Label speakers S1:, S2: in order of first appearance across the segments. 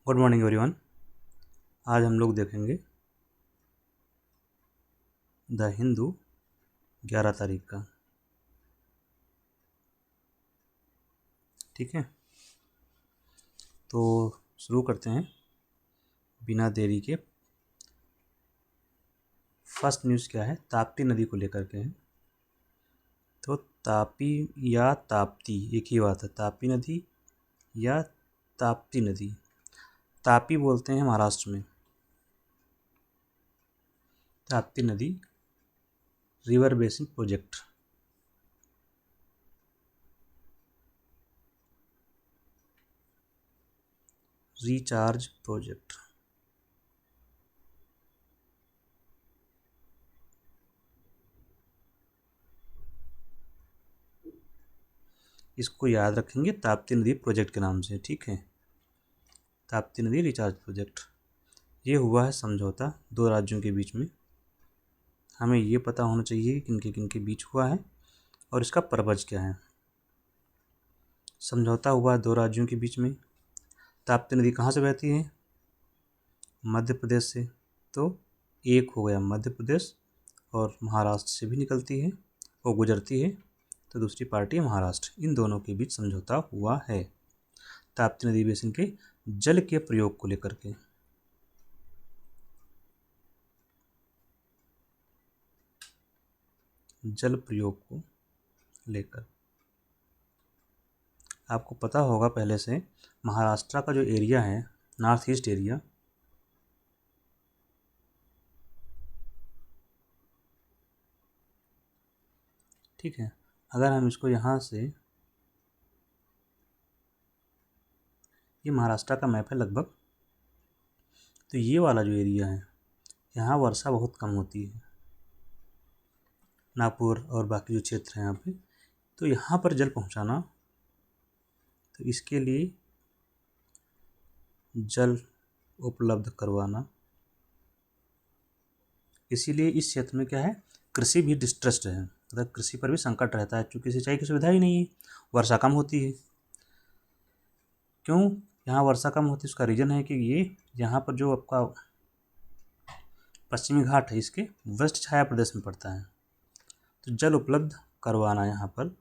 S1: Good morning everyone. आज हम लोग देखेंगे द हिंदू 11 तारीख का। ठीक है, तो शुरू करते हैं बिना देरी के। फर्स्ट न्यूज़ क्या है, ताप्ती नदी को लेकर के है। तो तापी या ताप्ती एक ही बात है, तापी नदी या ताप्ती नदी। तापी बोलते हैं महाराष्ट्र में, ताप्ती नदी river basin project. Recharge project. इसको याद रखेंगे ताप्ती नदी प्रोजेक्ट के नाम से। ठीक है, ताप्ती नदी रिचार्ज प्रोजेक्ट। ये हुआ है समझौता दो राज्यों के बीच में। हमें ये पता होना चाहिए कि किनके बीच हुआ है और इसका पर्पज क्या है। समझौता हुआ दो राज्यों के बीच में। ताप्ती नदी कहाँ से बहती है? मध्य प्रदेश से। तो एक हो गया मध्य प्रदेश और महाराष्ट्र से भी निकलती है और गुजरती है, तो दूसरी पार्टी महाराष्ट्र। इन दोनों के बीच समझौता हुआ है ताप्ती नदी बेसिन के जल के प्रयोग को लेकर के। जल प्रयोग को लेकर आपको पता होगा पहले से, महाराष्ट्र का जो एरिया है, नॉर्थ ईस्ट एरिया, ठीक है। अगर हम इसको यहाँ से, ये महाराष्ट्र का मैप है लगभग, तो ये वाला जो एरिया है, यहाँ वर्षा बहुत कम होती है, नागपुर और बाकी जो क्षेत्र हैं यहाँ पे। तो यहाँ पर जल पहुँचाना, तो इसके लिए जल उपलब्ध करवाना, इसीलिए इस क्षेत्र में क्या है, कृषि भी डिस्ट्रेस्ड है, मतलब कृषि पर भी संकट रहता है, क्योंकि सिंचाई की सुविधा ही नहीं है, वर्षा कम होती है। क्यों यहाँ वर्षा कम होती है? उसका रीज़न है कि ये यहाँ पर जो आपका पश्चिमी घाट है, इसके वेस्ट छाया प्रदेश में पड़ता है। तो जल उपलब्ध करवाना यहाँ पर,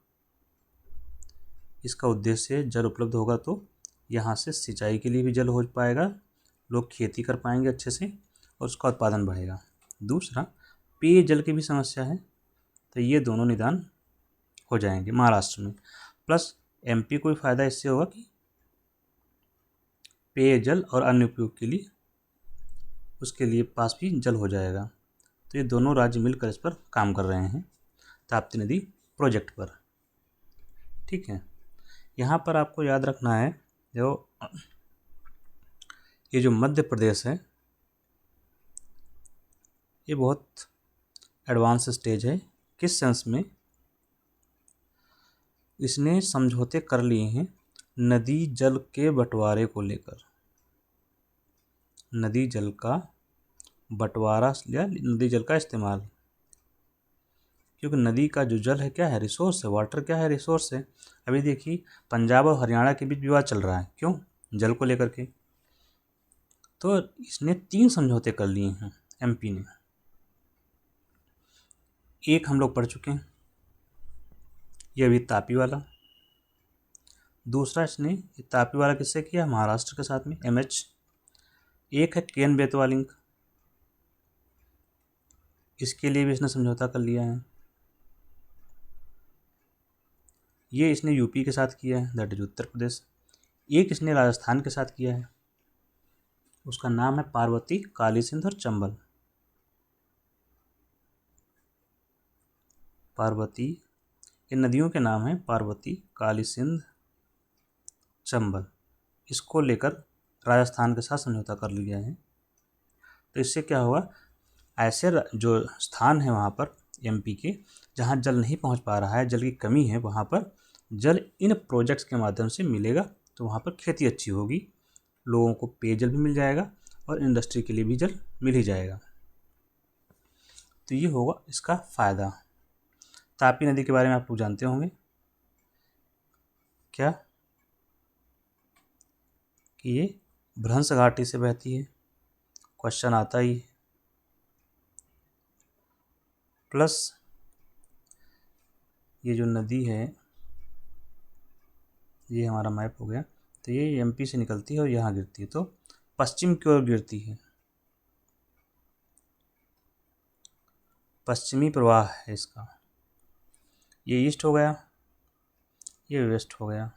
S1: इसका उद्देश्य है। जल उपलब्ध होगा तो यहाँ से सिंचाई के लिए भी जल हो पाएगा, लोग खेती कर पाएंगे अच्छे से और उसका उत्पादन बढ़ेगा। दूसरा, पेयजल की भी समस्या है, तो ये दोनों निदान हो जाएंगे महाराष्ट्र में। प्लस एमपी को भी फ़ायदा इससे होगा कि पेयजल और अन्य उपयोग के लिए उसके लिए पास भी जल हो जाएगा। तो ये दोनों राज्य मिलकर इस पर काम कर रहे हैं, ताप्ती नदी प्रोजेक्ट पर। ठीक है, यहाँ पर आपको याद रखना है, ये जो मध्य प्रदेश है, ये बहुत एडवांस स्टेज है। किस सेंस में? इसने समझौते कर लिए हैं नदी जल के बंटवारे को लेकर। नदी जल का बंटवारा या नदी जल का इस्तेमाल, क्योंकि नदी का जो जल है क्या है, रिसोर्स है। वाटर क्या है, रिसोर्स है। अभी देखिए पंजाब और हरियाणा के बीच विवाद चल रहा है, क्यों? जल को लेकर के। तो इसने 3 समझौते कर लिए हैं एमपी ने। एक हम लोग पढ़ चुके हैं, ये अभी तापी वाला। दूसरा इसने तापी वाला किससे किया? महाराष्ट्र के साथ में, एमएच। एक है केन बेतवा लिंक, इसके लिए भी इसने समझौता कर लिया है। ये इसने यूपी के साथ किया है, दैट इज उत्तर प्रदेश। एक इसने राजस्थान के साथ किया है, उसका नाम है पार्वती, काली सिंध और चंबल। पार्वती, इन नदियों के नाम हैं पार्वती, काली सिंध, चंबल। इसको लेकर राजस्थान के साथ समझौता कर लिया है। तो इससे क्या होगा, ऐसे जो स्थान है वहाँ पर एमपी के, जहाँ जल नहीं पहुँच पा रहा है, जल की कमी है, वहाँ पर जल इन प्रोजेक्ट्स के माध्यम से मिलेगा। तो वहाँ पर खेती अच्छी होगी, लोगों को पेयजल भी मिल जाएगा और इंडस्ट्री के लिए भी जल मिल ही जाएगा। तो ये होगा इसका फ़ायदा। तापी नदी के बारे में आप लोग जानते होंगे क्या, कि ये भ्रंश घाटी से बहती है, क्वेश्चन आता ही। प्लस ये जो नदी है, ये हमारा मैप हो गया, तो ये एमपी से निकलती है और यहाँ गिरती है, तो पश्चिम की ओर गिरती है, पश्चिमी प्रवाह है इसका। ये ईस्ट हो गया, ये वेस्ट हो गया।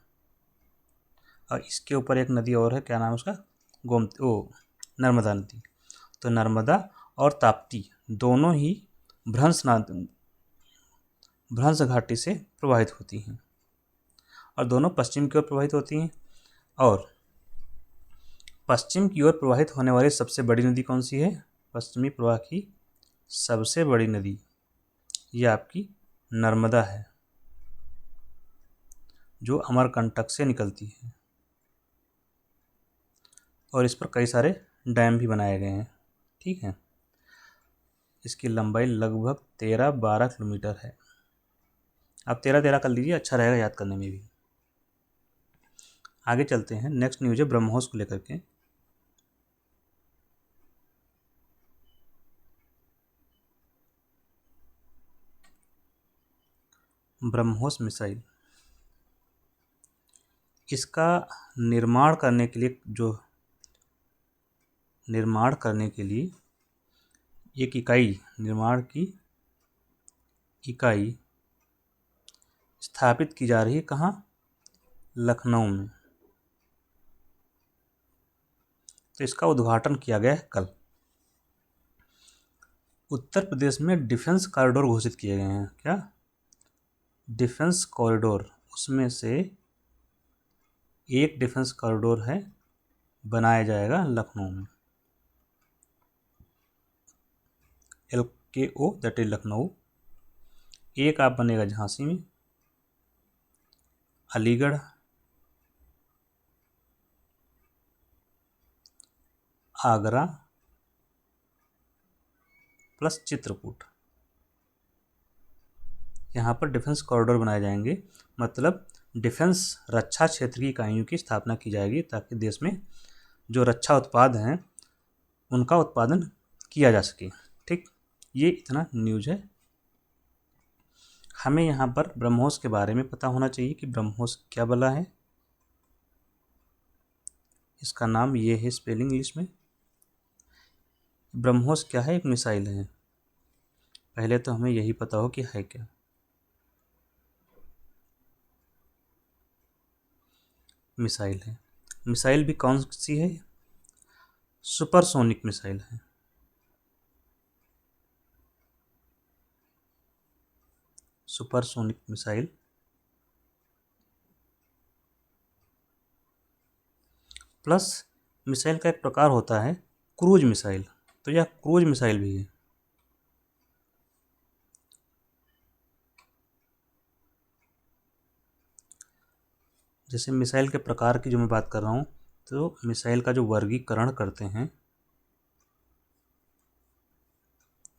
S1: और इसके ऊपर एक नदी और है, क्या नाम है उसका, नर्मदा नदी। तो नर्मदा और ताप्ती दोनों ही भ्रंश घाटी से प्रवाहित होती हैं और दोनों पश्चिम की ओर प्रवाहित होती हैं। और पश्चिम की ओर प्रवाहित होने वाली सबसे बड़ी नदी कौन सी है? पश्चिमी प्रवाह की सबसे बड़ी नदी ये आपकी नर्मदा है, जो अमरकंटक से निकलती है और इस पर कई सारे डैम भी बनाए गए हैं। ठीक है, इसकी लंबाई लगभग 13-12 किलोमीटर है। आप 13-13 कर लीजिए, अच्छा रहेगा याद करने में भी। आगे चलते हैं, नेक्स्ट न्यूज है ब्रह्मोस को लेकर के। ब्रह्मोस मिसाइल, इसका निर्माण करने के लिए एक इकाई, निर्माण की इकाई स्थापित की जा रही है। कहाँ? लखनऊ में। तो इसका उद्घाटन किया गया है कल। उत्तर प्रदेश में डिफेंस कॉरिडोर घोषित किए गए हैं। क्या? डिफेंस कॉरिडोर, उसमें से एक डिफेंस कॉरिडोर है, बनाया जाएगा लखनऊ में। LKO that is Lucknow. एक आप बनेगा झांसी में, अलीगढ़, आगरा प्लस चित्रकूट। यहाँ पर डिफेंस कॉरिडोर बनाए जाएंगे, मतलब डिफेंस रक्षा क्षेत्र की इकाइयों की स्थापना की जाएगी, ताकि देश में जो रक्षा उत्पाद हैं उनका उत्पादन किया जा सके। ठीक, ये इतना न्यूज है। हमें यहाँ पर ब्रह्मोस के बारे में पता होना चाहिए कि ब्रह्मोस क्या बला है। इसका नाम ये है स्पेलिंग इंग्लिश में। ब्रह्मोस क्या है? एक मिसाइल है। पहले तो हमें यही पता हो कि है क्या। मिसाइल है। मिसाइल भी कौन सी है? सुपरसोनिक मिसाइल है। Supersonic missile. प्लस मिसाइल का एक प्रकार होता है क्रूज मिसाइल, तो यह क्रूज मिसाइल भी है। जैसे मिसाइल के प्रकार की जो मैं बात कर रहा हूँ, तो मिसाइल का जो वर्गीकरण करते हैं,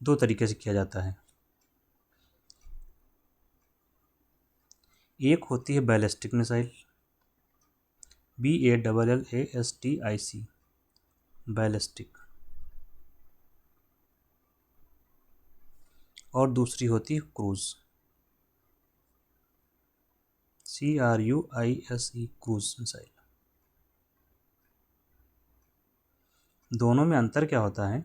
S1: दो तरीके से किया जाता है। एक होती है बैलिस्टिक मिसाइल, BALLASTIC, बैलिस्टिक। और दूसरी होती है क्रूज, CRUISE, क्रूज मिसाइल। दोनों में अंतर क्या होता है?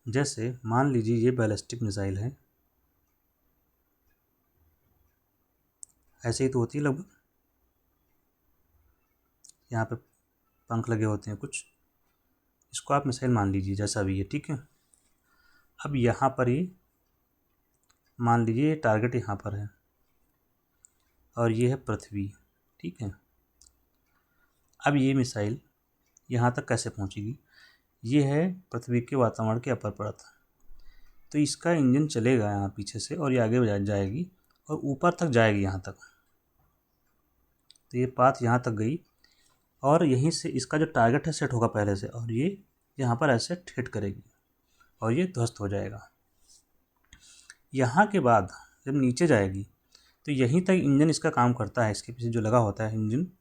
S1: जैसे मान लीजिए ये बैलिस्टिक मिसाइल है, ऐसे ही तो होती है लगभग। यहाँ पे पंख लगे होते हैं कुछ, इसको आप मिसाइल मान लीजिए जैसा भी है। ठीक है, अब यहाँ पर ही मान लीजिए ये टारगेट यहाँ पर है और ये है पृथ्वी। ठीक है, अब ये मिसाइल यहाँ तक कैसे पहुँचेगी? ये है पृथ्वी के वातावरण के अपर परत, तो इसका इंजन चलेगा यहाँ पीछे से और ये आगे जाएगी और ऊपर तक जाएगी यहाँ तक। तो ये पाथ यहाँ तक गई और यहीं से इसका जो टारगेट है सेट होगा पहले से, और ये यहाँ पर ऐसे हिट करेगी और ये ध्वस्त हो जाएगा। यहाँ के बाद जब नीचे जाएगी तो यहीं तक इंजन इसका काम करता है, इसके पीछे जो लगा होता है इंजन,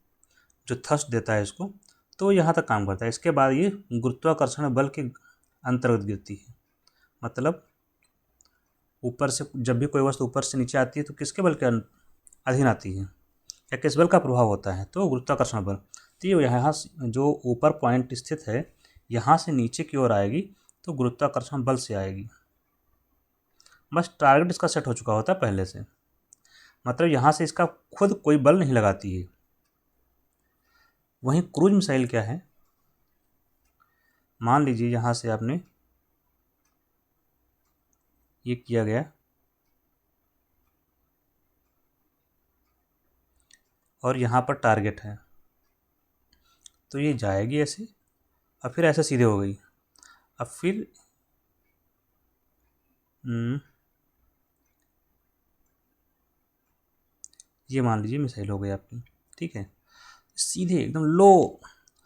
S1: जो थ्रस्ट देता है इसको, तो यहाँ तक काम करता है। इसके बाद ये गुरुत्वाकर्षण बल के अंतर्गत गिरती है। मतलब ऊपर से जब भी कोई वस्तु ऊपर से नीचे आती है तो किसके बल के अधीन आती है, या किस बल का प्रभाव होता है, तो गुरुत्वाकर्षण बल। तो ये यहाँ जो ऊपर पॉइंट स्थित है यहाँ से नीचे की ओर आएगी तो गुरुत्वाकर्षण बल से आएगी। बस टारगेट इसका सेट हो चुका होता है पहले से, मतलब यहाँ से इसका खुद कोई बल नहीं लगाती है। वहीं क्रूज मिसाइल क्या है, मान लीजिए यहाँ से आपने ये किया गया और यहाँ पर टारगेट है, तो ये जाएगी ऐसे और फिर ऐसे सीधे हो गई। अब फिर ये मान लीजिए मिसाइल हो गई आपकी, ठीक है। सीधे एकदम लो,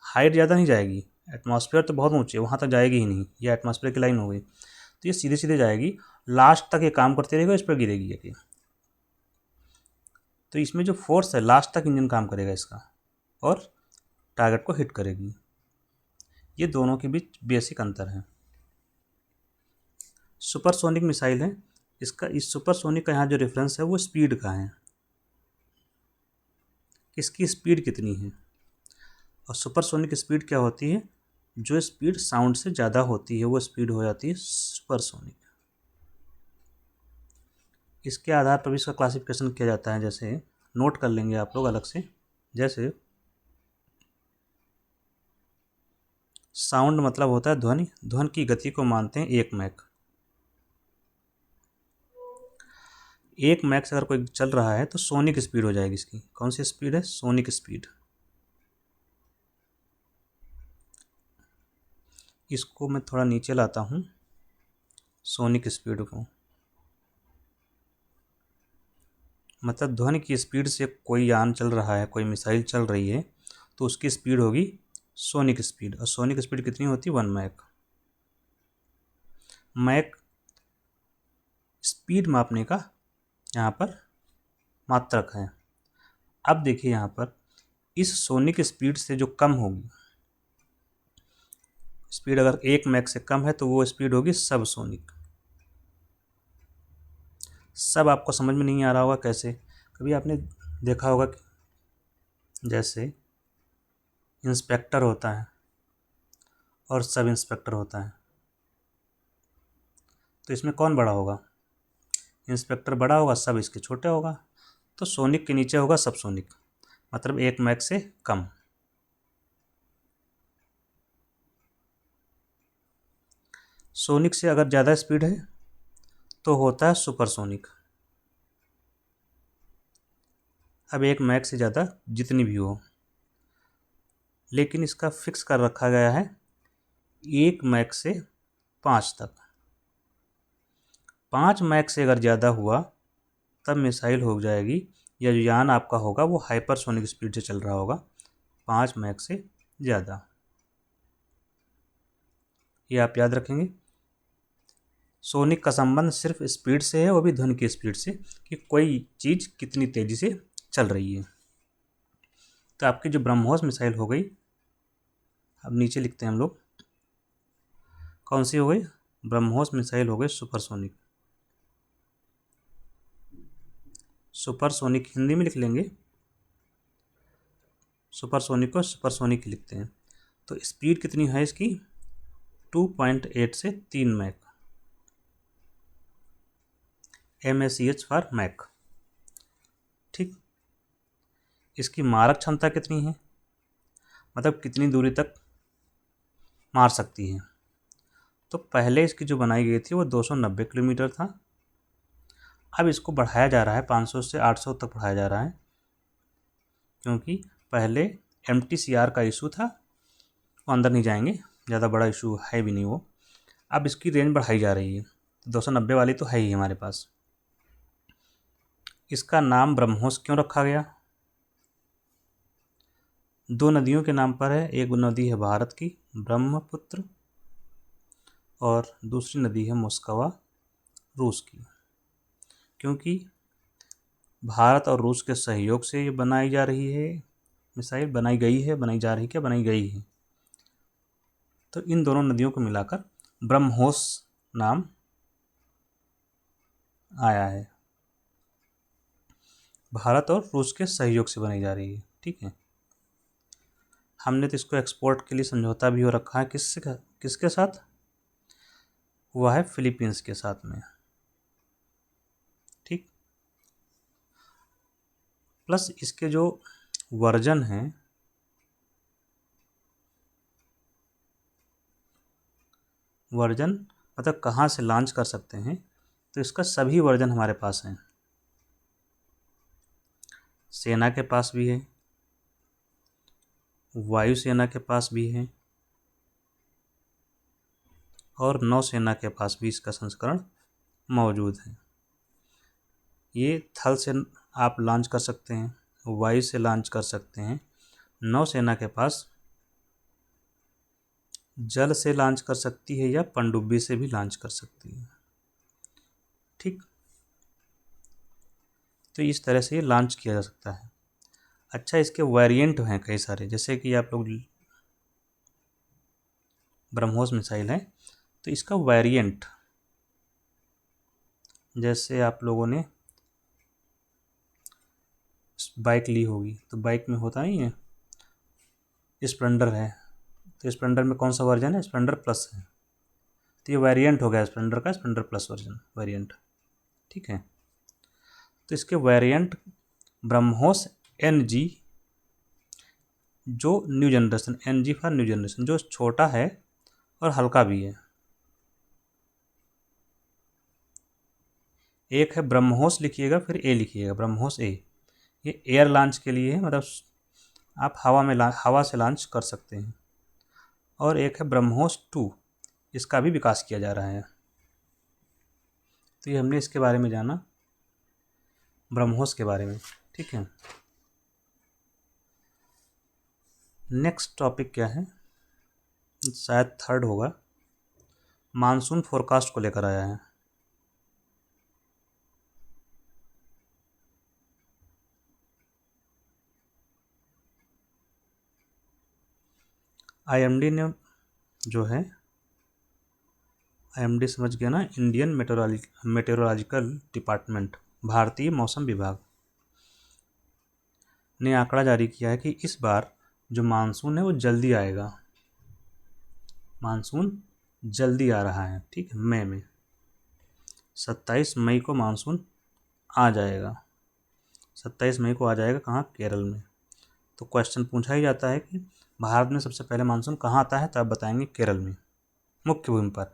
S1: हाइट ज़्यादा नहीं जाएगी, एटमॉस्फेयर तो बहुत ऊँचे, वहाँ तक जाएगी ही नहीं, ये एटमॉस्फेयर की लाइन हो गई, तो ये सीधे सीधे जाएगी, लास्ट तक ये काम करते रहेगा, इस पर गिरेगी ये। तो इसमें जो फोर्स है लास्ट तक इंजन काम करेगा इसका और टारगेट को हिट करेगी। ये दोनों के बीच बेसिक अंतर है। सुपरसोनिक मिसाइल है, इसका इस सुपरसोनिक का यहाँ जो रेफरेंस है वो स्पीड का है, इसकी स्पीड कितनी है। और सुपरसोनिक स्पीड क्या होती है, जो स्पीड साउंड से ज़्यादा होती है वो स्पीड हो जाती है सुपरसोनिक। इसके आधार पर भी इसका क्लासिफिकेशन किया जाता है, जैसे नोट कर लेंगे आप लोग अलग से। जैसे साउंड मतलब होता है ध्वनि, ध्वनि की गति को मानते हैं 1 मैक। 1 मैक से अगर कोई चल रहा है तो सोनिक स्पीड हो जाएगी इसकी। कौन सी स्पीड है, सोनिक स्पीड। इसको मैं थोड़ा नीचे लाता हूँ, सोनिक स्पीड को, मतलब ध्वनि की स्पीड से कोई यान चल रहा है, कोई मिसाइल चल रही है तो उसकी स्पीड होगी सोनिक स्पीड। और सोनिक स्पीड कितनी होती है, 1 मैक। मैक स्पीड मापने का यहाँ पर मात्रक है। अब देखिए यहाँ पर इस सोनिक स्पीड से जो कम होगी स्पीड, अगर 1 मैक से कम है तो वो स्पीड होगी सब सोनिक। सब आपको समझ में नहीं आ रहा होगा कैसे, कभी आपने देखा होगा कि जैसे इंस्पेक्टर होता है और सब इंस्पेक्टर होता है, तो इसमें कौन बड़ा होगा, इंस्पेक्टर बड़ा होगा, सब इसके छोटे होगा। तो सोनिक के नीचे होगा सब सोनिक, मतलब 1 मैक से कम। सोनिक से अगर ज़्यादा स्पीड है तो होता है सुपरसोनिक। अब 1 मैक से ज़्यादा जितनी भी हो, लेकिन इसका फिक्स कर रखा गया है 1 मैक से 5 तक। 5 मैक से अगर ज़्यादा हुआ तब मिसाइल हो जाएगी, या जो यान आपका होगा वो हाइपरसोनिक स्पीड से चल रहा होगा, 5 मैक से ज़्यादा। ये आप याद रखेंगे। सोनिक का संबंध सिर्फ स्पीड से है, वो भी ध्वनि की स्पीड से, कि कोई चीज़ कितनी तेज़ी से चल रही है। तो आपकी जो ब्रह्मोस मिसाइल हो गई, अब नीचे लिखते हैं हम लोग, कौन सी हो गई, ब्रह्मोस मिसाइल हो गई सुपरसोनिक। सुपरसोनिक हिंदी में लिख लेंगे, सुपरसोनिक को सुपरसोनिक लिखते हैं। तो स्पीड कितनी है इसकी, 2.8 से 3 मैक, MACH फॉर मैक, ठीक। इसकी मारक क्षमता कितनी है, मतलब कितनी दूरी तक मार सकती है। तो पहले इसकी जो बनाई गई थी वो 290 किलोमीटर था, अब इसको बढ़ाया जा रहा है, 500 से 800 तक बढ़ाया जा रहा है, क्योंकि पहले MTCR का इशू था, वो अंदर नहीं जाएंगे, ज़्यादा बड़ा इशू है भी नहीं वो। अब इसकी रेंज बढ़ाई जा रही है, 290 वाली तो है ही हमारे पास। इसका नाम ब्रह्मोस क्यों रखा गया, 2 नदियों के नाम पर है। एक नदी है भारत की ब्रह्मपुत्र, और दूसरी नदी है मोस्कवा रूस की, क्योंकि भारत और रूस के सहयोग से ये बनाई जा रही है मिसाइल बनाई गई है, बनाई जा रही, क्या बनाई गई है। तो इन दोनों नदियों को मिलाकर ब्रह्मोस नाम आया है। भारत और रूस के सहयोग से बनाई जा रही है, ठीक है। हमने तो इसको एक्सपोर्ट के लिए समझौता भी हो रखा है, किसके साथ हुआ है, फिलीपींस के साथ में, ठीक। प्लस इसके जो वर्जन हैं, वर्जन मतलब कहाँ से लॉन्च कर सकते हैं, तो इसका सभी वर्जन हमारे पास हैं। सेना के पास भी है, वायुसेना के पास भी है, और नौसेना के पास भी इसका संस्करण मौजूद है। ये थल से आप लॉन्च कर सकते हैं, वायु से लॉन्च कर सकते हैं, नौसेना के पास जल से लॉन्च कर सकती है या पनडुब्बी से भी लॉन्च कर सकती है, ठीक। तो इस तरह से ये लॉन्च किया जा सकता है। अच्छा, इसके वेरिएंट हैं कई सारे, जैसे कि आप लोग ब्रह्मोस मिसाइल है तो इसका वेरिएंट, जैसे आप लोगों ने बाइक ली होगी तो बाइक में होता नहीं है, स्प्लेंडर है, तो स्प्लेंडर में कौन सा वर्जन है, स्प्लेंडर प्लस है, तो ये वेरिएंट हो गया स्प्लेंडर का, स्प्लेंडर प्लस वर्जन वेरिएंट, ठीक है। तो इसके वेरिएंट ब्रह्मोस NG, जो new generation, NG for new generation, जो छोटा है और हल्का भी है। एक है ब्रह्मोस, लिखिएगा फिर ए लिखिएगा, ब्रह्मोस ए, ये एयर लॉन्च के लिए है, मतलब आप हवा से लॉन्च कर सकते हैं। और एक है ब्रह्मोस 2, इसका भी विकास किया जा रहा है। तो ये हमने इसके बारे में जाना, ब्रह्मोस के बारे में, ठीक है। नेक्स्ट टॉपिक क्या है, शायद थर्ड होगा, मानसून फोरकास्ट को लेकर आया है। IMD ने जो है, IMD समझ गया ना, इंडियन मेटेरोलॉजिकल डिपार्टमेंट, भारतीय मौसम विभाग ने आंकड़ा जारी किया है कि इस बार जो मानसून है वो जल्दी आएगा, मानसून जल्दी आ रहा है, ठीक है। मई में 27 मई को मानसून आ जाएगा, 27 मई को आ जाएगा, कहाँ, केरल में। तो क्वेश्चन पूछा ही जाता है कि भारत में सबसे पहले मानसून कहाँ आता है, तो आप बताएंगे केरल में, मुख्य भूमि पर।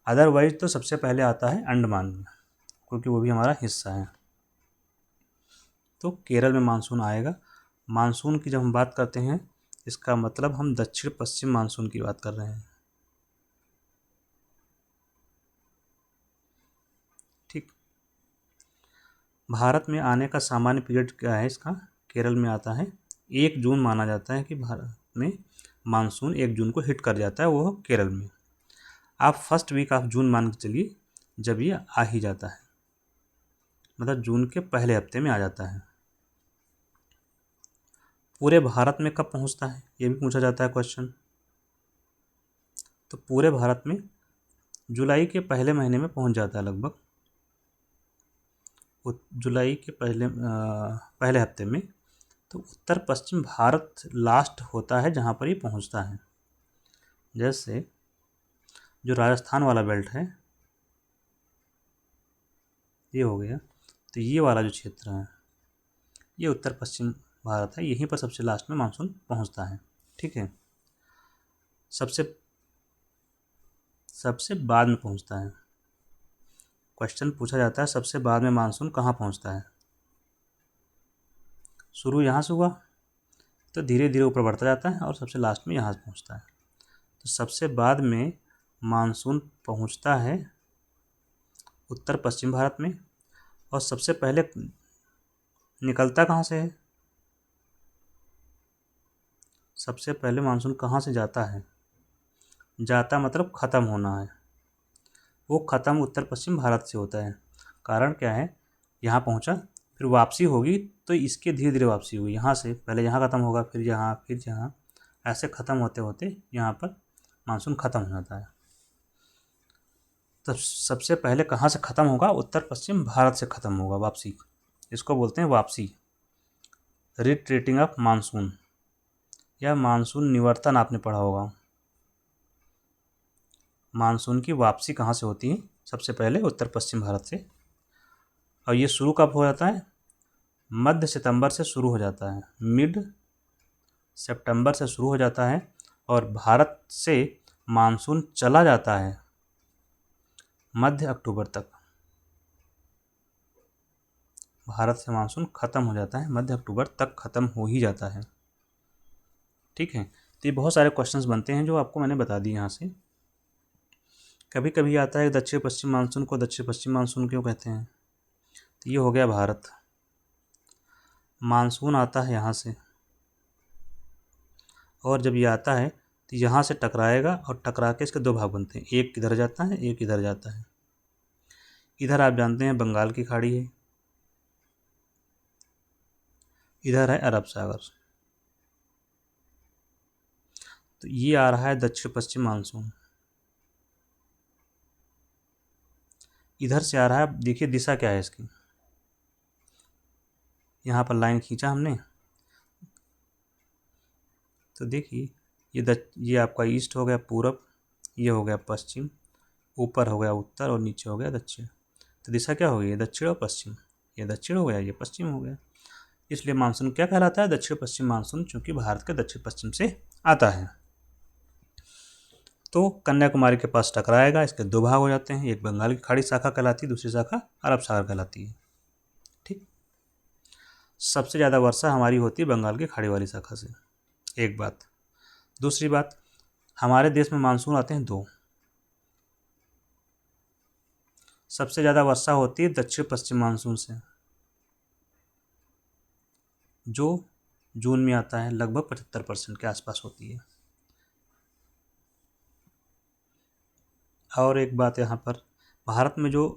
S1: अदरवाइज तो सबसे पहले आता है अंडमान में, क्योंकि वो भी हमारा हिस्सा है। तो केरल में मानसून आएगा। मानसून की जब हम बात करते हैं, इसका मतलब हम दक्षिण पश्चिम मानसून की बात कर रहे हैं, ठीक। भारत में आने का सामान्य पीरियड क्या है इसका, केरल में आता है 1 जून, माना जाता है कि भारत में मानसून 1 जून को हिट कर जाता है, वो केरल में। आप फर्स्ट वीक ऑफ जून मान के चलिए, जब ये आ ही जाता है, मतलब जून के पहले हफ्ते में आ जाता है। पूरे भारत में कब पहुंचता है, ये भी पूछा जाता है क्वेश्चन। तो पूरे भारत में जुलाई के पहले महीने में पहुंच जाता है लगभग, जुलाई के पहले हफ्ते में। तो उत्तर पश्चिम भारत लास्ट होता है जहाँ पर ये पहुँचता है। जैसे जो राजस्थान वाला बेल्ट है, ये हो गया, तो ये वाला जो क्षेत्र है ये उत्तर पश्चिम भारत है, यहीं पर सबसे लास्ट में मानसून पहुँचता है, ठीक है। सबसे बाद में पहुँचता है, क्वेश्चन पूछा जाता है सबसे बाद में मानसून कहाँ पहुँचता है। शुरू यहाँ से हुआ तो धीरे धीरे ऊपर बढ़ता जाता है और सबसे लास्ट में यहाँ से पहुँचता है। तो सबसे बाद में मानसून पहुँचता है उत्तर पश्चिम भारत में, और सबसे पहले निकलता कहाँ से है, सबसे पहले मानसून कहाँ से जाता है, जाता मतलब ख़त्म होना है, वो ख़त्म उत्तर पश्चिम भारत से होता है। कारण क्या है, यहाँ पहुँचा फिर वापसी होगी तो इसके धीरे धीरे वापसी होगी, यहाँ से पहले यहाँ ख़त्म होगा, फिर यहाँ, फिर यहाँ, ऐसे ख़त्म होते होते यहाँ पर मानसून ख़त्म हो जाता है। तो सबसे पहले कहाँ से ख़त्म होगा? उत्तर पश्चिम भारत से ख़त्म होगा वापसी, इसको बोलते हैं वापसी, रिट्रीटिंग ऑफ मानसून, या मानसून निवर्तन आपने पढ़ा होगा। मानसून की वापसी कहाँ से होती है? सबसे पहले उत्तर पश्चिम भारत से। और ये शुरू कब हो जाता है? मध्य सितंबर से शुरू हो जाता है, मिड सितंबर से शुरू हो जाता है, और भारत से मानसून चला जाता है मध्य अक्टूबर तक। भारत से मानसून ख़त्म हो जाता है, मध्य अक्टूबर तक ख़त्म हो ही जाता है। ठीक है, तो ये बहुत सारे क्वेश्चंस बनते हैं जो आपको मैंने बता दिए यहाँ से। कभी कभी आता है दक्षिण पश्चिम मानसून को दक्षिण पश्चिम मानसून क्यों कहते हैं? तो ये हो गया भारत, मानसून आता है यहाँ से, और जब ये आता है तो यहाँ से टकराएगा, और टकरा के इसके दो भाग बनते हैं, एक इधर जाता है, एक इधर जाता है। इधर आप जानते हैं बंगाल की खाड़ी है, इधर है अरब सागर। तो ये आ रहा है दक्षिण पश्चिम मानसून, इधर से आ रहा है। देखिए दिशा क्या है इसकी, यहाँ पर लाइन खींचा हमने, तो देखिए ये आपका ईस्ट हो गया पूरब, ये हो गया पश्चिम, ऊपर हो गया उत्तर, और नीचे हो गया दक्षिण। तो दिशा क्या हो गई? दक्षिण और पश्चिम, ये दक्षिण हो गया, ये पश्चिम हो गया। इसलिए मानसून क्या कहलाता है? दक्षिण पश्चिम मानसून, चूंकि भारत के दक्षिण पश्चिम से आता है। तो कन्याकुमारी के पास टकराएगा, इसके दो भाग हो जाते हैं, एक बंगाल की खाड़ी शाखा कहलाती है, दूसरी शाखा अरब सागर कहलाती है। ठीक, सबसे ज़्यादा वर्षा हमारी होती है बंगाल की खाड़ी वाली शाखा से, एक बात। दूसरी बात, हमारे देश में मानसून आते हैं दो। सबसे ज़्यादा वर्षा होती है दक्षिण पश्चिम मानसून से, जो जून में आता है, लगभग 75% के आसपास होती है। और एक बात यहाँ पर, भारत में जो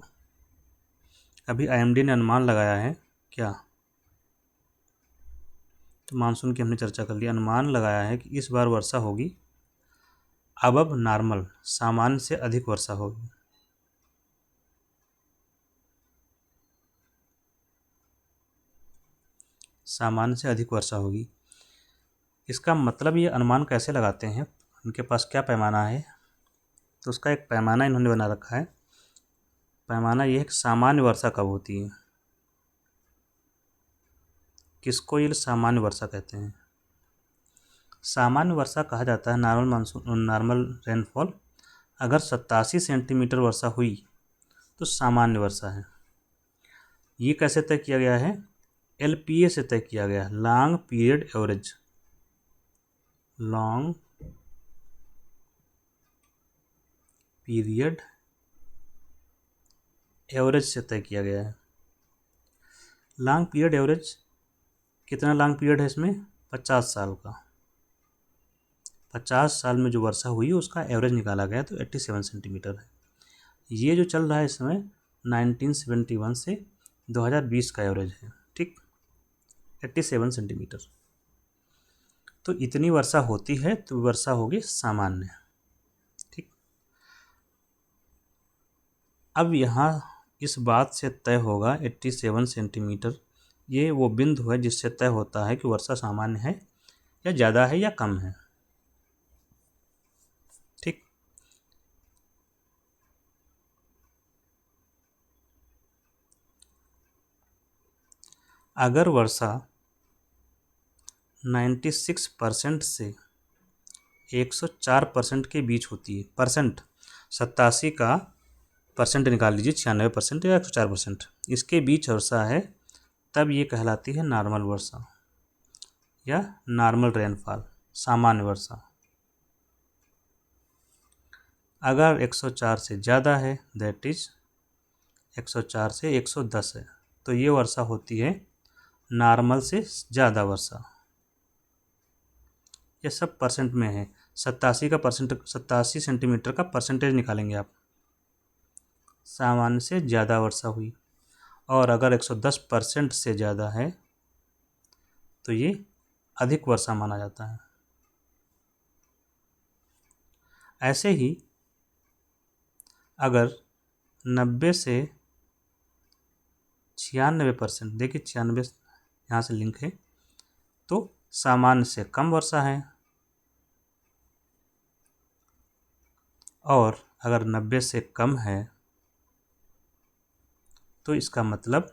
S1: अभी IMD ने अनुमान लगाया है क्या, तो मानसून की हमने चर्चा कर ली, अनुमान लगाया है कि इस बार वर्षा होगी अबव नॉर्मल, सामान्य से अधिक वर्षा होगी। सामान्य से अधिक वर्षा होगी। इसका मतलब ये अनुमान कैसे लगाते हैं, उनके पास क्या पैमाना है? तो उसका एक पैमाना इन्होंने बना रखा है। पैमाना ये है कि सामान्य वर्षा कब होती है, किसको ये सामान्य वर्षा कहते हैं? सामान्य वर्षा कहा जाता है नॉर्मल रेनफॉल, अगर 87 सेंटीमीटर वर्षा हुई तो सामान्य वर्षा है। ये कैसे तय किया गया है? LPA से तय किया गया है, long period average, long period average से तय किया गया है। लॉन्ग पीरियड एवरेज, कितना लॉन्ग पीरियड है इसमें? 50 साल का। 50 साल में जो वर्षा हुई उसका एवरेज निकाला गया, तो 87 सेंटीमीटर है। ये जो चल रहा है इस समय 1971 से 2020 का एवरेज है। ठीक, 87 सेंटीमीटर। तो इतनी वर्षा होती है तो वर्षा होगी सामान्य। ठीक, अब यहाँ इस बात से तय होगा 87 सेंटीमीटर, ये वो बिंदु है जिससे तय होता है कि वर्षा सामान्य है या ज़्यादा है या कम है। ठीक, अगर वर्षा 96% से 104% के बीच होती है, परसेंट 87 का परसेंट निकाल लीजिए, 96% या 104%, इसके बीच वर्षा है, तब ये कहलाती है नॉर्मल वर्षा या नॉर्मल रेनफॉल, सामान्य वर्षा। अगर 104 से ज़्यादा है, दैट इज 104 से 110 है, तो ये वर्षा होती है नॉर्मल से ज़्यादा वर्षा। ये सब परसेंट में है। 87 सेंटीमीटर का परसेंटेज निकालेंगे आप, सामान्य से ज़्यादा वर्षा हुई। और अगर 110% से ज़्यादा है तो ये अधिक वर्षा माना जाता है। ऐसे ही अगर 90 से 96%, देखिए 96 यहाँ से लिंक है, तो सामान्य से कम वर्षा है। और अगर 90 से कम है तो इसका मतलब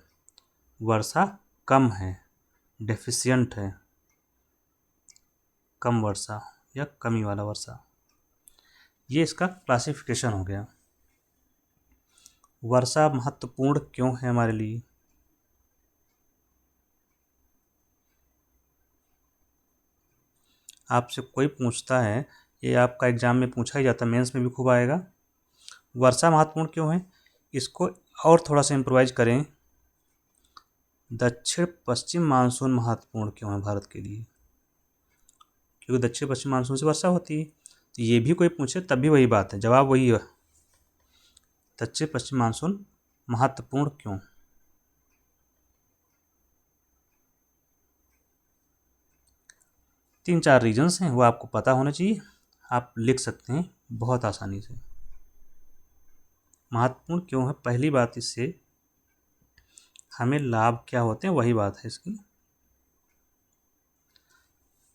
S1: वर्षा कम है, डेफिशिएंट है, कम वर्षा या कमी वाला वर्षा। ये इसका क्लासिफिकेशन हो गया। वर्षा महत्वपूर्ण क्यों है हमारे लिए? आपसे कोई पूछता है, ये आपका एग्जाम में पूछा ही जाता है, मेंस में भी खूब आएगा। वर्षा महत्वपूर्ण क्यों है, इसको और थोड़ा सा इम्प्रोवाइज करें। दक्षिण पश्चिम मानसून महत्वपूर्ण क्यों है भारत के लिए? क्योंकि दक्षिण पश्चिम मानसून से वर्षा होती है। तो ये भी कोई पूछे तब भी वही बात है, जवाब वही है, दक्षिण पश्चिम मानसून महत्वपूर्ण क्यों। तीन चार रीजन्स हैं, वो आपको पता होना चाहिए, आप लिख सकते हैं बहुत आसानी से। महत्वपूर्ण क्यों है, पहली बात इससे हमें लाभ क्या होते हैं, वही बात है इसकी।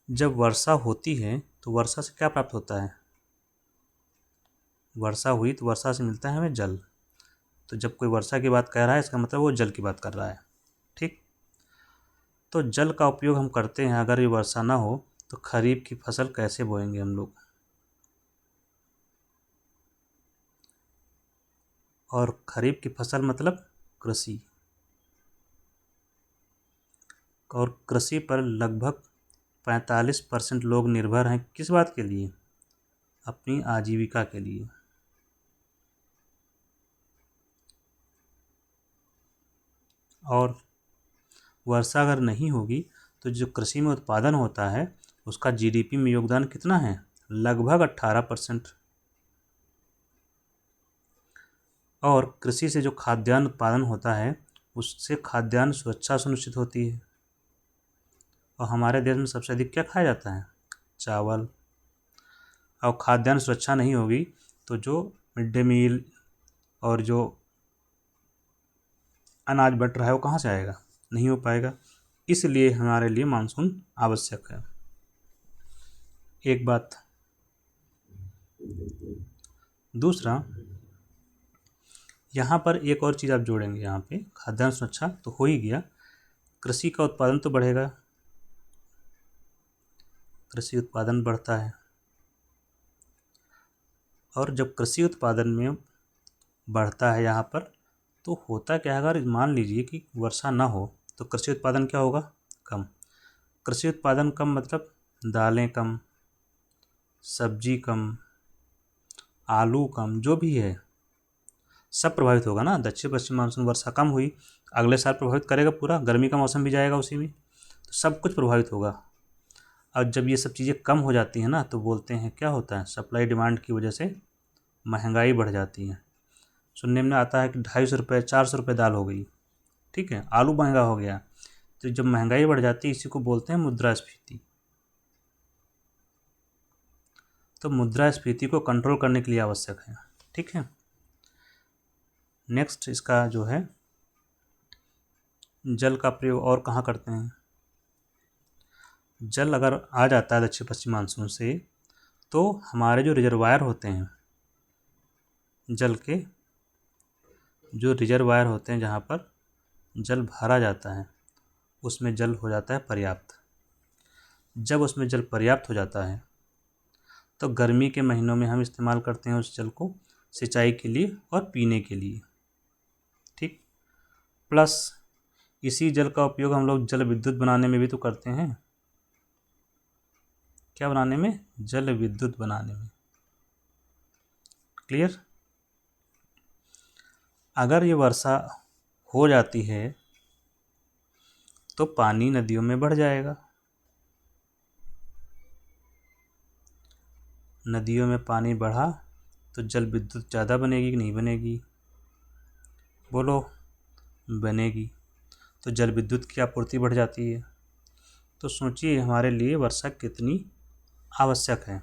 S1: जब वर्षा होती है तो वर्षा से क्या प्राप्त होता है? वर्षा हुई तो वर्षा से मिलता है हमें जल। तो जब कोई वर्षा की बात कह रहा है इसका मतलब वो जल की बात कर रहा है। ठीक, तो जल का उपयोग हम करते हैं। अगर ये वर्षा ना हो तो खरीफ की फसल कैसे बोएंगे हम लोग? और खरीफ की फसल मतलब कृषि, और कृषि पर लगभग 45% लोग निर्भर हैं। किस बात के लिए? अपनी आजीविका के लिए। और वर्षा अगर नहीं होगी तो जो कृषि में उत्पादन होता है उसका जीडीपी में योगदान कितना है? लगभग 18%। और कृषि से जो खाद्यान्न उत्पादन होता है उससे खाद्यान्न सुरक्षा सुनिश्चित होती है। और हमारे देश में सबसे अधिक क्या खाया जाता है? चावल। और खाद्यान्न सुरक्षा नहीं होगी तो जो मिड डे मील और जो अनाज बट रहा है वो कहाँ से आएगा? नहीं हो पाएगा। इसलिए हमारे लिए मानसून आवश्यक है। एक बात। दूसरा, यहाँ पर एक और चीज़ आप जोड़ेंगे, यहाँ पे खाद्यान्न सुरक्षा तो हो ही गया, कृषि का उत्पादन तो बढ़ेगा, कृषि उत्पादन बढ़ता है। और जब कृषि उत्पादन में बढ़ता है यहाँ पर तो होता क्या है, अगर मान लीजिए कि वर्षा ना हो तो कृषि उत्पादन क्या होगा? कम। कृषि उत्पादन कम मतलब दालें कम, सब्जी कम, आलू कम, जो भी है सब प्रभावित होगा ना। दक्षिण पश्चिम मानसून वर्षा कम हुई, अगले साल प्रभावित करेगा पूरा, गर्मी का मौसम भी जाएगा उसी में, तो सब कुछ प्रभावित होगा। और जब ये सब चीज़ें कम हो जाती हैं ना तो बोलते हैं क्या होता है, सप्लाई डिमांड की वजह से महंगाई बढ़ जाती है। सुनने में आता है कि 250 रुपये 400 रुपये दाल हो गई, ठीक है, आलू महंगा हो गया। तो जब महंगाई बढ़ जाती है इसी को बोलते हैं मुद्रास्फीति। तो मुद्रास्फीति को कंट्रोल करने के लिए आवश्यक है। ठीक है, नेक्स्ट इसका जो है जल का प्रयोग और कहाँ करते हैं? जल अगर आ जाता है दक्षिण पश्चिम मानसून से तो हमारे जो रिजर्वायर होते हैं, जल के जो रिजर्वायर होते हैं जहाँ पर जल भरा जाता है उसमें जल हो जाता है पर्याप्त। जब उसमें जल पर्याप्त हो जाता है तो गर्मी के महीनों में हम इस्तेमाल करते हैं उस जल को सिंचाई के लिए और पीने के लिए। ठीक, प्लस इसी जल का उपयोग हम लोग जल विद्युत बनाने में भी तो करते हैं। क्या बनाने में? जल विद्युत बनाने में। क्लियर? अगर ये वर्षा हो जाती है तो पानी नदियों में बढ़ जाएगा। नदियों में पानी बढ़ा तो जल विद्युत ज़्यादा बनेगी कि नहीं बनेगी? बोलो, बनेगी तो जल विद्युत की आपूर्ति बढ़ जाती है। तो सोचिए हमारे लिए वर्षा कितनी आवश्यक है।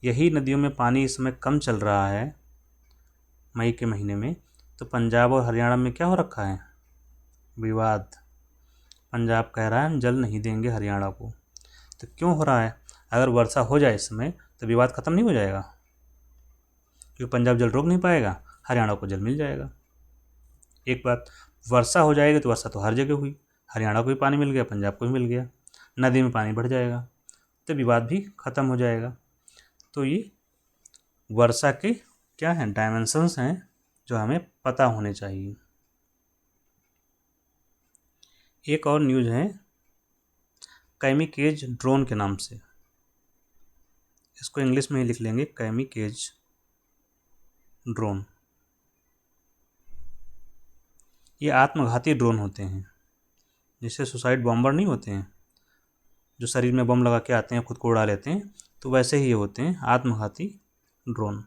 S1: यही नदियों में पानी इस समय कम चल रहा है मई के महीने में, तो पंजाब और हरियाणा में क्या हो रखा है, विवाद। पंजाब कह रहा है हम जल नहीं देंगे हरियाणा को। तो क्यों हो रहा है? अगर वर्षा हो जाए इस समय तो विवाद खत्म नहीं हो जाएगा, क्योंकि पंजाब जल रोक नहीं पाएगा, हरियाणा को जल मिल जाएगा। एक बात, वर्षा हो जाएगी तो वर्षा तो हर जगह हुई, हरियाणा को भी पानी मिल गया, पंजाब को भी मिल गया, नदी में पानी बढ़ जाएगा, तो विवाद भी खत्म हो जाएगा। तो ये वर्षा के क्या हैं, डायमेंशंस हैं जो हमें पता होने चाहिए। एक और न्यूज़ है कैमिकेज ड्रोन के नाम से, इसको इंग्लिश में ही लिख लेंगे, कैमिकेज ड्रोन। ये आत्मघाती ड्रोन होते हैं, जैसे सुसाइड बॉम्बर नहीं होते हैं जो शरीर में बम लगा के आते हैं खुद को उड़ा लेते हैं, तो वैसे ही ये होते हैं आत्मघाती ड्रोन,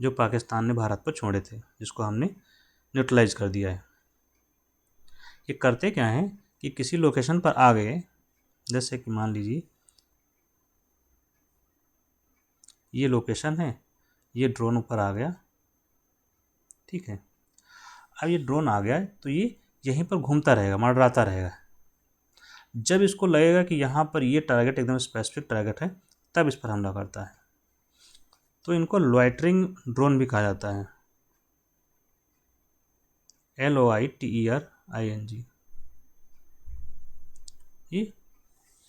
S1: जो पाकिस्तान ने भारत पर छोड़े थे, जिसको हमने न्यूट्रलाइज कर दिया है। ये करते क्या हैं कि किसी लोकेशन पर आ गए, जैसे कि मान लीजिए ये लोकेशन है, ये ड्रोन ऊपर आ गया, ठीक है। अब ये ड्रोन आ गया तो ये यहीं पर घूमता रहेगा, मंडराता रहेगा। जब इसको लगेगा कि यहाँ पर ये टारगेट एकदम स्पेसिफिक टारगेट है, तब इस पर हमला करता है। तो इनको लॉइटरिंग ड्रोन भी कहा जाता है, LOITERING। ये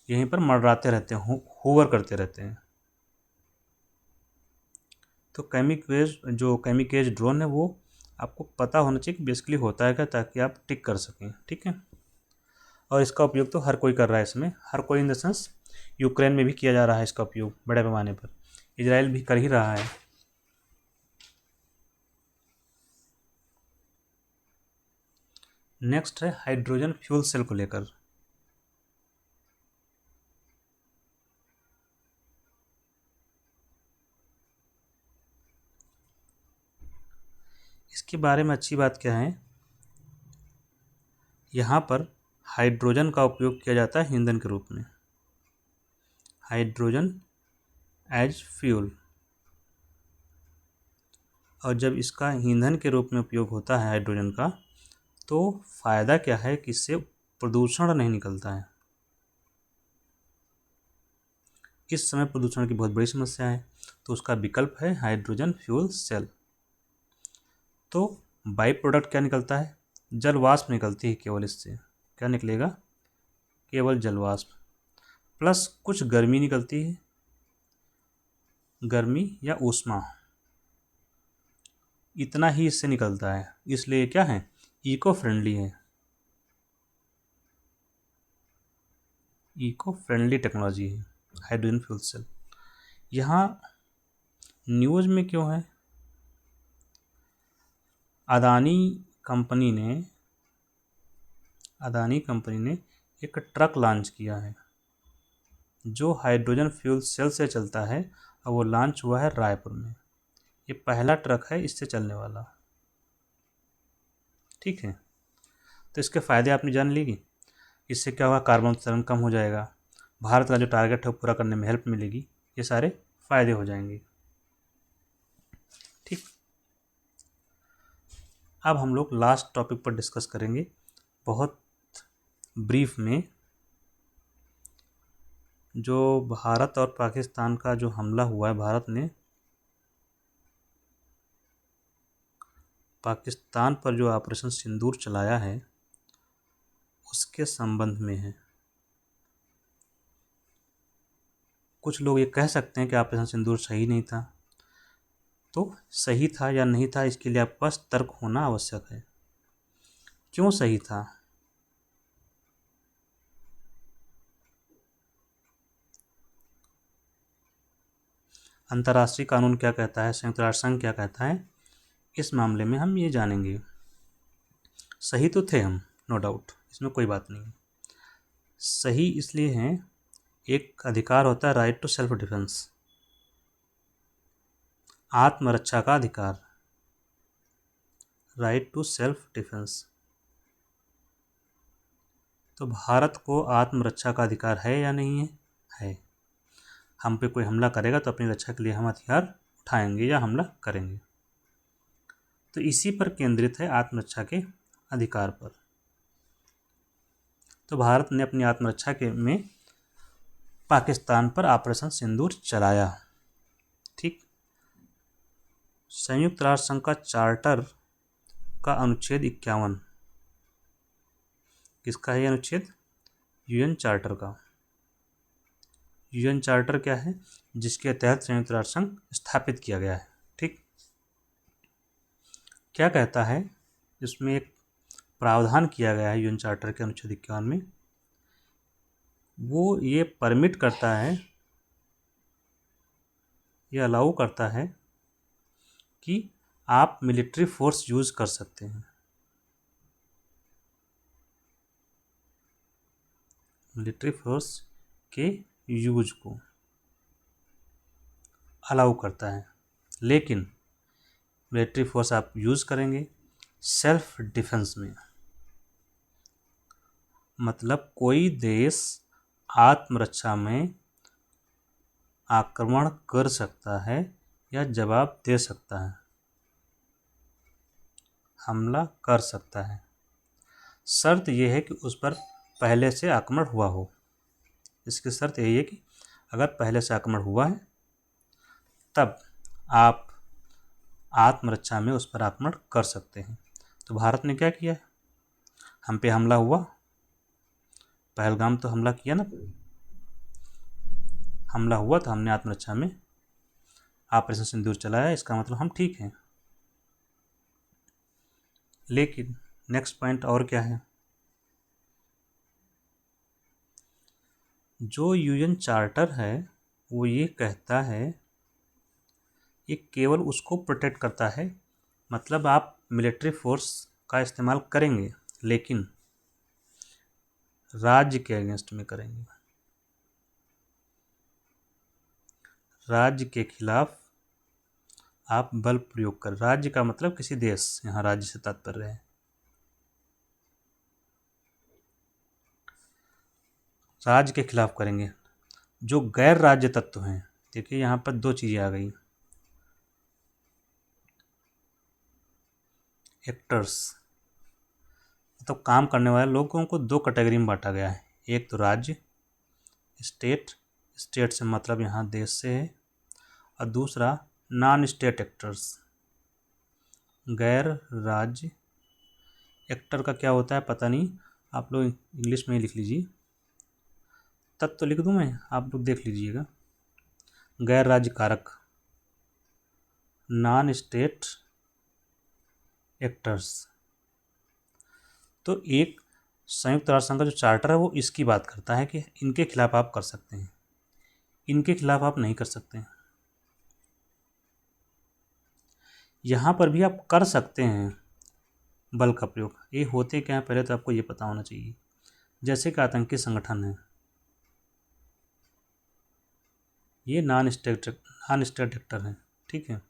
S1: यहीं पर मंडराते रहते हैं, होवर करते रहते हैं। तो कैमिकेज ड्रोन है वो आपको पता होना चाहिए कि बेसिकली होता है क्या, ताकि आप टिक कर सकें, ठीक है। और इसका उपयोग तो हर कोई कर रहा है इसमें, हर कोई इन द सेंस यूक्रेन में भी किया जा रहा है इसका उपयोग बड़े पैमाने पर, इजराइल भी कर ही रहा है। नेक्स्ट है हाइड्रोजन फ्यूल सेल को लेकर। इसके बारे में अच्छी बात क्या है, यहाँ पर हाइड्रोजन का उपयोग किया जाता है ईंधन के रूप में, हाइड्रोजन एज फ्यूल। और जब इसका ईंधन के रूप में उपयोग होता है हाइड्रोजन का, तो फ़ायदा क्या है कि इससे प्रदूषण नहीं निकलता है। इस समय प्रदूषण की बहुत बड़ी समस्या है, तो उसका विकल्प है हाइड्रोजन फ्यूल सेल। तो बाई प्रोडक्ट क्या निकलता है, जल वाष्प निकलती है केवल इससे। क्या निकलेगा, केवल जल वाष्प, प्लस कुछ गर्मी निकलती है, गर्मी या ऊष्मा, इतना ही इससे निकलता है। इसलिए क्या है, इको फ्रेंडली है, इको फ्रेंडली टेक्नोलॉजी है हाइड्रोजन फ्यूल सेल। यहाँ न्यूज़ में क्यों है, अदानी कंपनी ने एक ट्रक लॉन्च किया है जो हाइड्रोजन फ्यूल सेल से चलता है, और वो लॉन्च हुआ है रायपुर में। ये पहला ट्रक है इससे चलने वाला, ठीक है। तो इसके फ़ायदे आपने जान ली, इससे क्या होगा, कार्बन उत्सर्जन कम हो जाएगा, भारत का जो टारगेट है वो पूरा करने में हेल्प मिलेगी, ये सारे फ़ायदे हो जाएंगे, ठीक। अब हम लोग लास्ट टॉपिक पर डिस्कस करेंगे बहुत ब्रीफ में, जो भारत और पाकिस्तान का जो हमला हुआ है, भारत ने पाकिस्तान पर जो ऑपरेशन सिंदूर चलाया है, उसके संबंध में है। कुछ लोग ये कह सकते हैं कि ऑपरेशन सिंदूर सही नहीं था, तो सही था या नहीं था, इसके लिए आपके पास तर्क होना आवश्यक है। क्यों सही था? अंतर्राष्ट्रीय कानून क्या कहता है, संयुक्त राष्ट्र संघ क्या कहता है, इस मामले में हम ये जानेंगे। सही तो थे हम, नो डाउट, इसमें कोई बात नहीं। सही इसलिए हैं, एक अधिकार होता है राइट टू सेल्फ डिफेंस, आत्मरक्षा का अधिकार, राइट टू सेल्फ डिफेंस। तो भारत को आत्मरक्षा का अधिकार है या नहीं है? है। हम पे कोई हमला करेगा तो अपनी रक्षा के लिए हम हथियार उठाएंगे या हमला करेंगे। तो इसी पर केंद्रित है आत्मरक्षा के अधिकार पर। तो भारत ने अपनी आत्मरक्षा के में पाकिस्तान पर ऑपरेशन सिंदूर चलाया। ठीक। संयुक्त राष्ट्र संघ का चार्टर का अनुच्छेद 51 किसका है? ये अनुच्छेद यूएन चार्टर का। यूएन चार्टर क्या है? जिसके तहत संयुक्त राष्ट्र संघ स्थापित किया गया है। ठीक। क्या कहता है इसमें? एक प्रावधान किया गया है यूएन चार्टर के अनुच्छेद 51 में। वो ये परमिट करता है, ये अलाउ करता है कि आप मिलिट्री फोर्स यूज कर सकते हैं। मिलिट्री फोर्स के यूज को अलाउ करता है, लेकिन मिलिट्री फोर्स आप यूज करेंगे सेल्फ डिफेंस में। मतलब कोई देश आत्मरक्षा में आक्रमण कर सकता है या जवाब दे सकता है, हमला कर सकता है। शर्त यह है कि उस पर पहले से आक्रमण हुआ हो। इसकी शर्त यही है कि अगर पहले से आक्रमण हुआ है तब आप आत्मरक्षा में उस पर आक्रमण कर सकते हैं। तो भारत ने क्या किया? हम पे हमला हुआ, पहलगाम तो हमला किया ना, हमला हुआ तो हमने आत्मरक्षा में ऑपरेशन सिंदूर चलाया। इसका मतलब हम ठीक हैं। लेकिन नेक्स्ट पॉइंट और क्या है? जो यूएन चार्टर है वो ये कहता है, ये केवल उसको प्रोटेक्ट करता है, मतलब आप मिलिट्री फोर्स का इस्तेमाल करेंगे लेकिन राज्य के अगेंस्ट में करेंगे, राज्य के खिलाफ आप बल प्रयोग कर। राज्य का मतलब किसी देश, यहाँ राज्य से तात्पर्य है। राज्य के खिलाफ करेंगे। जो गैर राज्य तत्व हैं, देखिए यहाँ पर दो चीजें आ गई। एक्टर्स मतलब काम करने वाले लोगों को दो कैटेगरी में बांटा गया है। एक तो राज्य, स्टेट, स्टेट से मतलब यहाँ देश से है, और दूसरा नॉन स्टेट एक्टर्स, गैर राज्य। एक्टर का क्या होता है पता नहीं, आप लोग इंग्लिश में ही लिख लीजिए, तब तो लिख दूँ मैं, आप लोग देख लीजिएगा। गैर राज्य कारक, नॉन स्टेट एक्टर्स। तो एक संयुक्त राष्ट्र संघ का जो चार्टर है वो इसकी बात करता है कि इनके खिलाफ आप कर सकते हैं, इनके खिलाफ आप नहीं कर सकते हैं। यहाँ पर भी आप कर सकते हैं बल का प्रयोग। ये होते क्या है पहले तो आपको ये पता होना चाहिए। जैसे कि आतंकी संगठन है, ये नॉन स्टेट एक्टर हैं, ठीक है,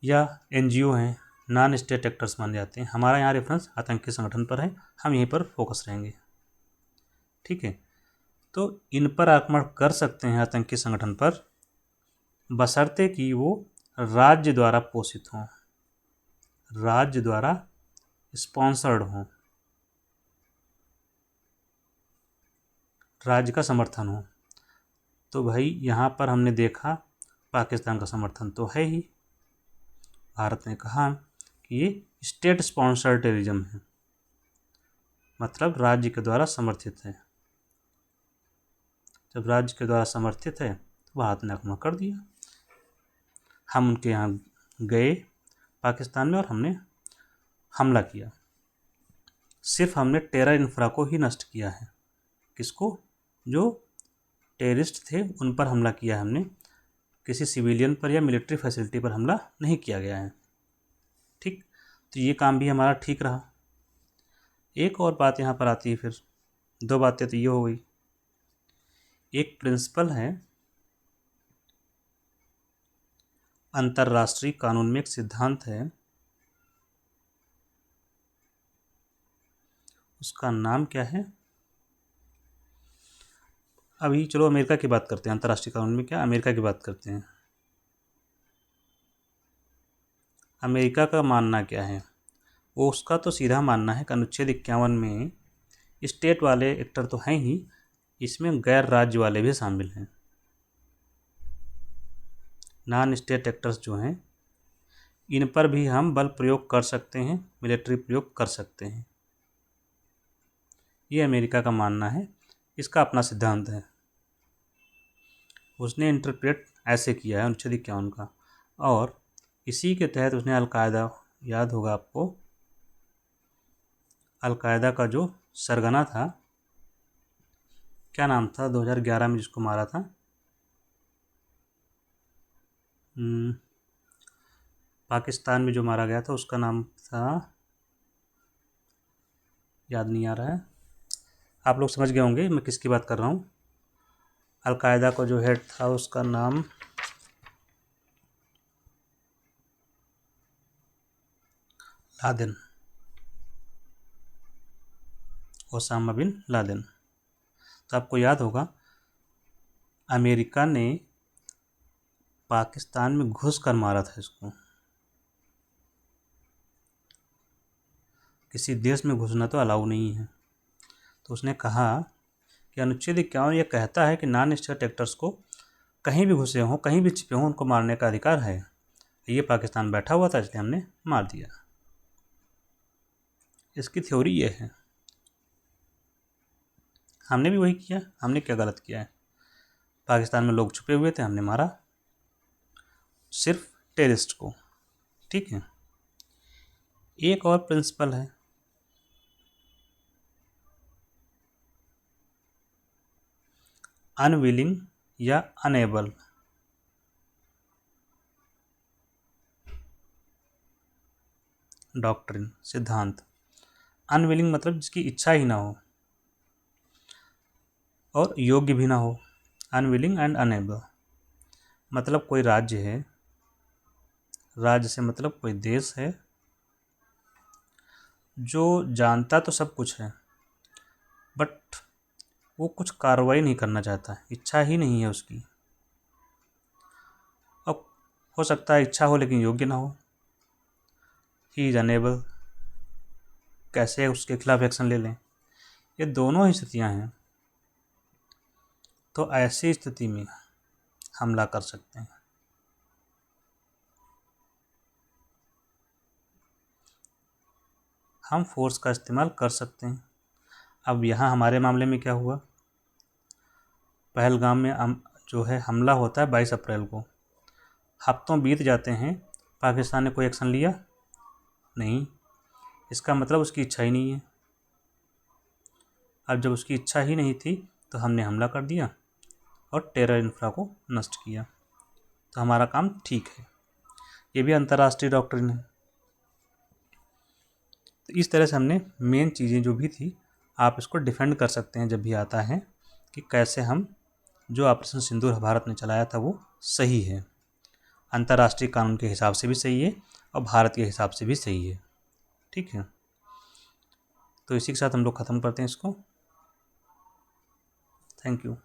S1: या एनजीओ हैं, नॉन स्टेट एक्टर्स माने जाते हैं। हमारा यहाँ रेफरेंस आतंकी संगठन पर है, हम यहीं पर फोकस रहेंगे। ठीक है। तो इन पर आक्रमण कर सकते हैं आतंकी संगठन पर, बशर्ते कि वो राज्य द्वारा पोषित हों, राज्य द्वारा स्पॉन्सर्ड हों, राज्य का समर्थन हो। तो भाई यहाँ पर हमने देखा पाकिस्तान का समर्थन तो है ही। भारत ने कहा कि ये स्टेट स्पॉन्सर्ड टेररिज्म है, मतलब राज्य के द्वारा समर्थित है। जब राज्य के द्वारा समर्थित है तो भारत ने आक्रमण कर दिया। हम उनके यहाँ गए पाकिस्तान में और हमने हमला किया। सिर्फ हमने टेरर इंफ्रा को ही नष्ट किया है। किसको? जो टेररिस्ट थे उन पर हमला किया है हमने, किसी सिविलियन पर या मिलिट्री फैसिलिटी पर हमला नहीं किया गया है। ठीक। तो ये काम भी हमारा ठीक रहा। एक और बात यहाँ पर आती है, फिर दो बातें तो ये हो गई। एक प्रिंसिपल है, अंतर्राष्ट्रीय कानून में एक सिद्धांत है उसका नाम क्या है? अभी चलो अमेरिका की बात करते हैं। अंतर्राष्ट्रीय कानून में क्या, अमेरिका की बात करते हैं। अमेरिका का मानना क्या है? वो उसका तो सीधा मानना है कि अनुच्छेद 51 में स्टेट वाले एक्टर तो हैं ही, इसमें गैर राज्य वाले भी शामिल हैं। नॉन स्टेट एक्टर्स जो हैं, इन पर भी हम बल प्रयोग कर सकते हैं, मिलिट्री प्रयोग कर सकते हैं। ये अमेरिका का मानना है, इसका अपना सिद्धांत है। उसने इंटरप्रेट ऐसे किया है अनुच्छेद 51 का, और इसी के तहत उसने अलकायदा, याद होगा आपको, अलकायदा का जो सरगना था, क्या नाम था 2011 में जिसको मारा था, पाकिस्तान में जो मारा गया था, उसका नाम था, याद नहीं आ रहा है। आप लोग समझ गए होंगे मैं किसकी बात कर रहा हूँ। अलकायदा का जो हेड था उसका नाम लादेन, ओसामा बिन लादेन। तो आपको याद होगा अमेरिका ने पाकिस्तान में घुस कर मारा था इसको। किसी देश में घुसना तो अलाउ नहीं है। तो उसने कहा कि अनुच्छेद 51 यह कहता है कि नॉन स्टेट एक्टर्स को कहीं भी घुसे हों, कहीं भी छिपे हों, उनको मारने का अधिकार है। ये पाकिस्तान बैठा हुआ था, इसलिए हमने मार दिया। इसकी थ्योरी ये है। हमने भी वही किया। हमने क्या गलत किया है? पाकिस्तान में लोग छुपे हुए थे, हमने मारा, सिर्फ टेररिस्ट को। ठीक है। एक और प्रिंसिपल है, अनविलिंग या अनेबल। डॉक्ट्रिन, सिद्धांत। अनविलिंग मतलब जिसकी इच्छा ही ना हो और योग्य भी ना हो। अनविलिंग एंड अनेबल मतलब कोई राज्य है, राज्य से मतलब कोई देश है, जो जानता तो सब कुछ है, बट वो कुछ कार्रवाई नहीं करना चाहता, इच्छा ही नहीं है उसकी। अब हो सकता है इच्छा हो लेकिन योग्य ना हो। ही इज अनेबल, कैसे उसके खिलाफ एक्शन ले लें। ये दोनों ही स्थितियाँ हैं। तो ऐसी स्थिति में हमला कर सकते हैं। हम फोर्स का इस्तेमाल कर सकते हैं। अब यहाँ हमारे मामले में क्या हुआ, पहलगाम में जो है हमला होता है 22 अप्रैल को। हफ्तों बीत जाते हैं, पाकिस्तान ने कोई एक्शन लिया नहीं। इसका मतलब उसकी इच्छा ही नहीं है। अब जब उसकी इच्छा ही नहीं थी तो हमने हमला कर दिया और टेरर इंफ्रा को नष्ट किया, तो हमारा काम ठीक है। ये भी अंतर्राष्ट्रीय डॉक्ट्रिन है। तो इस तरह से हमने मेन चीज़ें जो भी थी, आप इसको डिफेंड कर सकते हैं जब भी आता है कि कैसे हम, जो ऑपरेशन सिंदूर भारत ने चलाया था वो सही है, अंतर्राष्ट्रीय कानून के हिसाब से भी सही है और भारत के हिसाब से भी सही है। ठीक है। तो इसी के साथ हम लोग ख़त्म करते हैं इसको। Thank you.